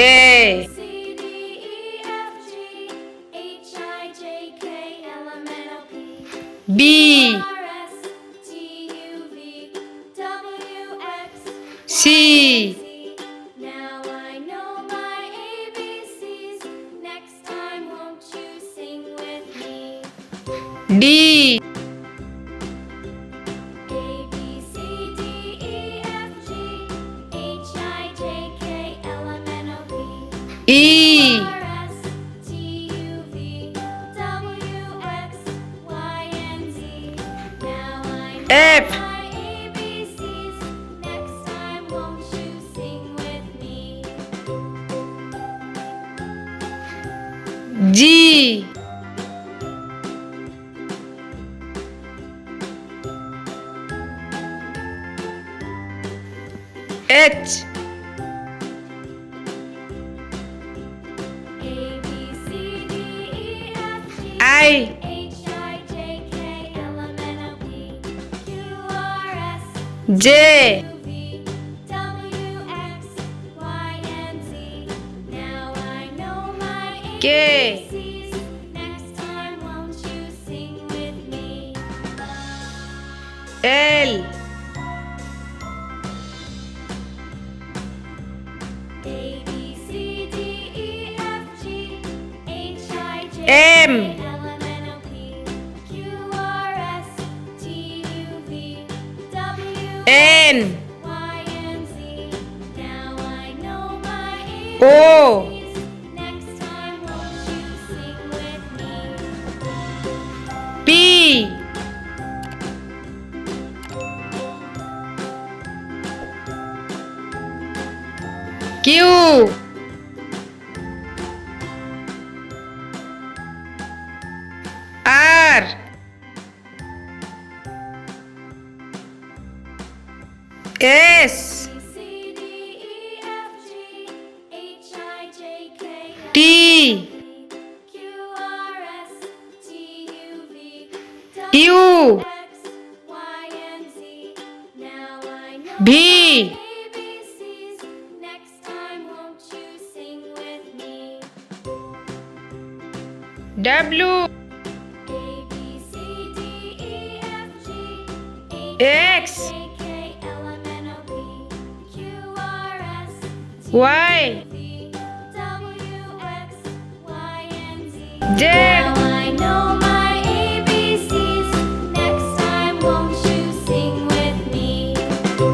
A C, D, E, F, G, H, I, J, K, L, M, N, O, P, B R, S, T, U, V, W, X, C Z. Now I know my ABCs. Next time, won't you sing with me? D A, B, C, D, E, F, G, H, I, J, K, L, M, N, O, P, E R, S, T, U, V, W, X, Y, and Z. Now I know F my ABCs. Next time, won't you sing with me? G H A, B, C, D, E, F, G, I H, I, J, K, L, M, N, O, P, Q, R, S, J U, V, W, X, Y, and Z. Now I know my K ABCs. Next time, won't you sing with me? L A, B, C, D, E, F, G, H, I, J, M K, L, M, N, O, P, Q, R, S, T, U, V, W, N Y, and Z. Now I know my O ABCs. Next time, won't you sing with me? P Q R S B, C, D, E, F, G, H, I, J, K, L, T Q, R, S, T, U, V, U X, Y, and Z. Now I know V my ABCs. Next time, won't you sing with me? W A, B, C, D, E, F, G, H, X I, J, K, L, M, N, O, P, Q, R, S, T, Y U, V, W, X, Y, and Z. Z